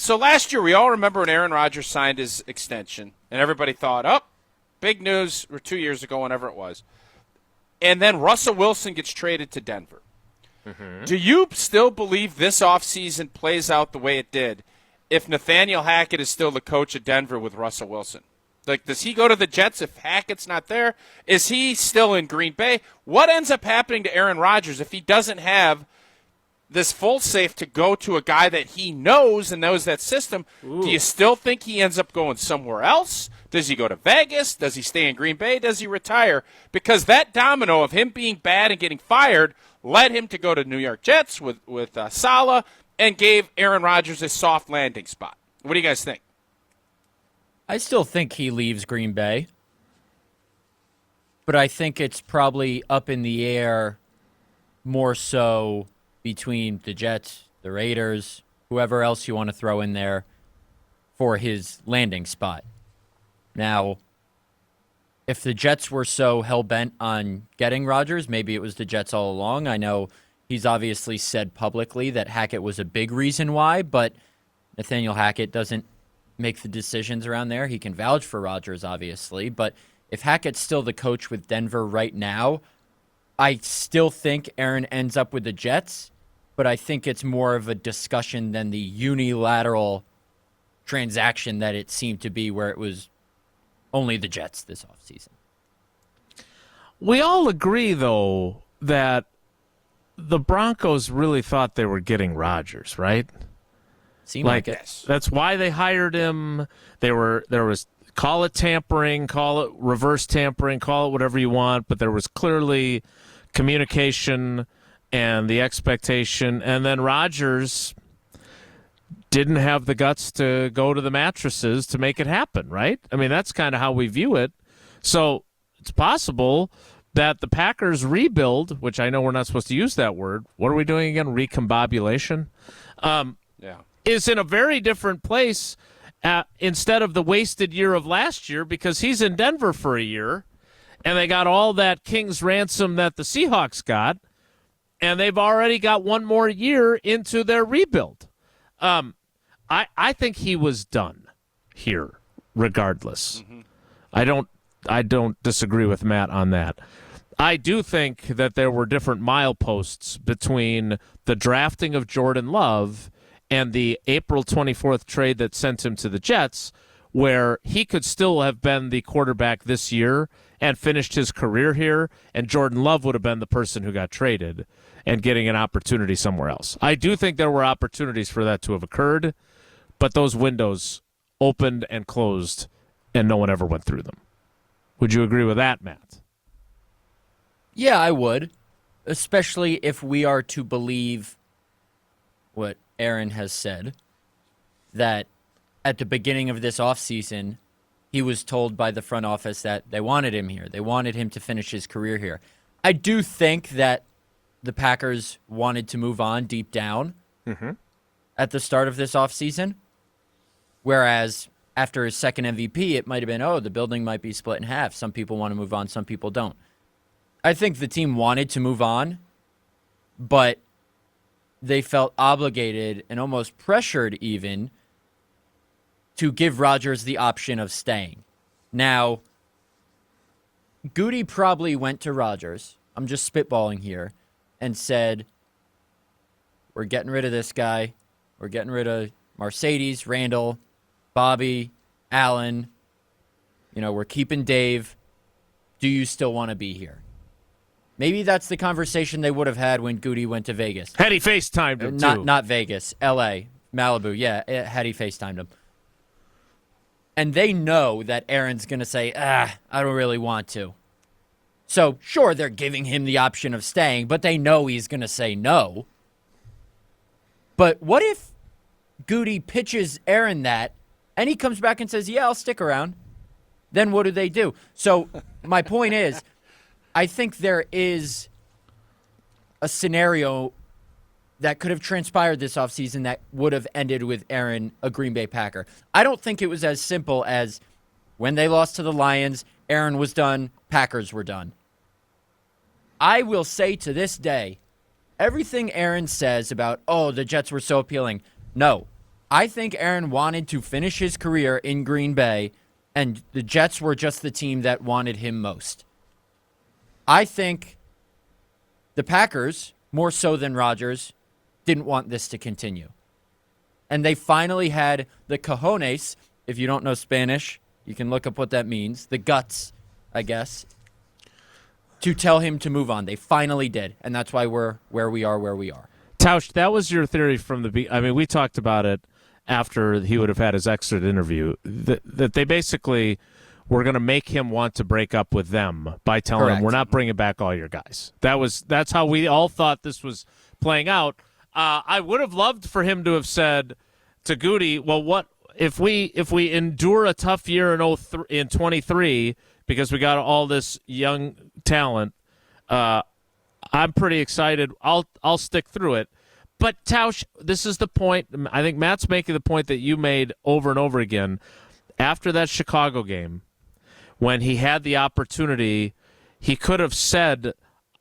So last year, we all remember when Aaron Rodgers signed his extension, and everybody thought, oh, big news, or 2 years ago, whenever it was. And then Russell Wilson gets traded to Denver. Mm-hmm. Do you still believe this offseason plays out the way it did if Nathaniel Hackett is still the coach of Denver with Russell Wilson? Like, does he go to the Jets if Hackett's not there? Is he still in Green Bay? What ends up happening to Aaron Rodgers if he doesn't have this full safe to go to a guy that he knows and knows that system? Ooh. Do you still think he ends up going somewhere else? Does he go to Vegas? Does he stay in Green Bay? Does he retire? Because that domino of him being bad and getting fired led him to go to New York Jets with Saleh and gave Aaron Rodgers a soft landing spot. What do you guys think? I still think he leaves Green Bay, but I think it's probably up in the air more so between the Jets, the Raiders, whoever else you want to throw in there for his landing spot. Now, if the Jets were so hell-bent on getting Rodgers, maybe it was the Jets all along. I know he's obviously said publicly that Hackett was a big reason why, but Nathaniel Hackett doesn't make the decisions around there. He can vouch for Rodgers, obviously, but if Hackett's still the coach with Denver right now, I still think Aaron ends up with the Jets, but I think it's more of a discussion than the unilateral transaction that it seemed to be where it was only the Jets this offseason. We all agree, though, that the Broncos really thought they were getting Rodgers, right? Seemed like it. That's why they hired him. There was, call it tampering, call it reverse tampering, call it whatever you want, but there was clearly communication and the expectation. And then Rodgers didn't have the guts to go to the mattresses to make it happen, right? I mean, that's kind of how we view it. So it's possible that the Packers rebuild, which I know we're not supposed to use that word. What are we doing again? Recombobulation? Is in a very different place instead of the wasted year of last year, because he's in Denver for a year, and they got all that King's ransom that the Seahawks got, and they've already got one more year into their rebuild. I think he was done here, regardless. Mm-hmm. I don't disagree with Matt on that. I do think that there were different mileposts between the drafting of Jordan Love and the April 24th trade that sent him to the Jets, where he could still have been the quarterback this year and finished his career here, and Jordan Love would have been the person who got traded and getting an opportunity somewhere else. I do think there were opportunities for that to have occurred, but those windows opened and closed, and no one ever went through them. Would you agree with that, Matt? Yeah, I would, especially if we are to believe what Aaron has said, that at the beginning of this offseason, he was told by the front office that they wanted him here. They wanted him to finish his career here. I do think that the Packers wanted to move on deep down at the start of this offseason, whereas after his second MVP, it might have been, the building might be split in half. Some people want to move on, some people don't. I think the team wanted to move on, but they felt obligated and almost pressured even to give Rodgers the option of staying. Now, Goody probably went to Rodgers, I'm just spitballing here, and said, we're getting rid of this guy. We're getting rid of Mercedes, Randall, Bobby, Allen. We're keeping Dave. Do you still want to be here? Maybe that's the conversation they would have had when Goody went to Vegas. Had he FaceTimed him, too. Not Vegas. L.A., Malibu. Yeah, had he FaceTimed him. And they know that Aaron's going to say, I don't really want to. So, sure, they're giving him the option of staying, but they know he's going to say no. But what if Goody pitches Aaron that, and he comes back and says, I'll stick around? Then what do? So, my point is, I think there is a scenario that could have transpired this offseason that would have ended with Aaron a Green Bay Packer. I don't think it was as simple as when they lost to the Lions, Aaron was done, Packers were done. I will say to this day, everything Aaron says about, the Jets were so appealing, no. I think Aaron wanted to finish his career in Green Bay, and the Jets were just the team that wanted him most. I think the Packers, more so than Rodgers, didn't want this to continue. And they finally had the cojones. If you don't know Spanish, you can look up what that means. The guts, I guess, to tell him to move on. They finally did, and that's why we're where we are. Tausch, that was your theory from the I mean, we talked about it after he would have had his exit interview, that they basically were going to make him want to break up with them by telling him, we're not bringing back all your guys. That's how we all thought this was playing out. I would have loved for him to have said to Goody, well, what if we endure a tough year in 23 because we got all this young talent, I'm pretty excited. I'll stick through it. But, Tausch, this is the point. I think Matt's making the point that you made over and over again. After that Chicago game, when he had the opportunity, he could have said,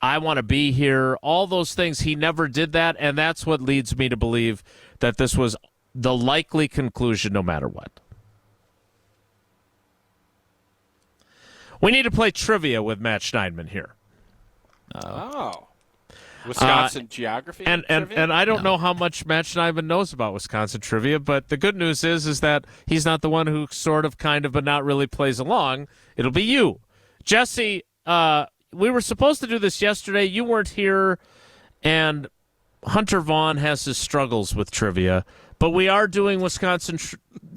I want to be here, all those things. He never did that, and that's what leads me to believe that this was the likely conclusion no matter what. We need to play trivia with Matt Scheidman here. Oh. Wisconsin geography? And I don't know how much Matt Scheidman knows about Wisconsin trivia, but the good news is that he's not the one who sort of, kind of, but not really plays along. It'll be you. Jesse, we were supposed to do this yesterday. You weren't here, and Hunter Vaughn has his struggles with trivia, but we are doing Wisconsin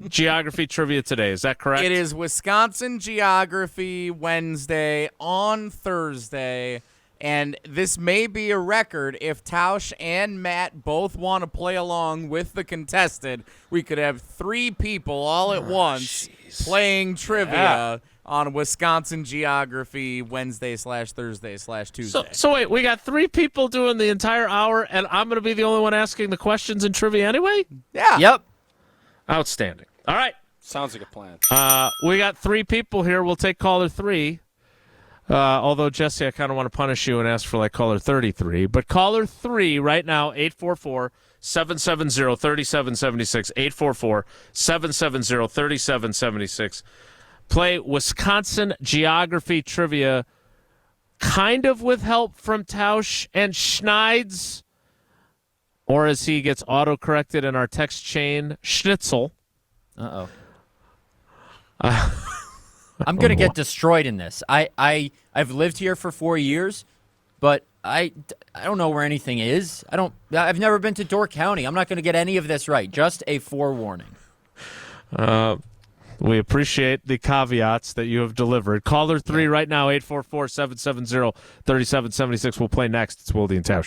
geography trivia today. Is that correct? It is Wisconsin Geography Wednesday on Thursday. And this may be a record. If Tausch and Matt both want to play along with the contestant, we could have 3 people all at once playing trivia on Wisconsin Geography Wednesday/Thursday/Tuesday. So wait, we got 3 people doing the entire hour, and I'm going to be the only one asking the questions in trivia anyway? Yeah. Yep. Outstanding. All right. Sounds like a plan. We got 3 people here. We'll take caller 3. Although, Jesse, I kind of want to punish you and ask for like caller 33. But caller 3 right now, 844-770-3776, 844-770-3776. Play Wisconsin geography trivia, kind of with help from Tausch and Schneids, or as he gets auto-corrected in our text chain, Schnitzel. Uh-oh. I'm going to get destroyed in this. I've lived here for 4 years, but I don't know where anything is. I've never been to Door County. I'm not going to get any of this right. Just a forewarning. We appreciate the caveats that you have delivered. Caller 3 right now, 844-770-3776. We'll play next. It's Wilde and Tausch.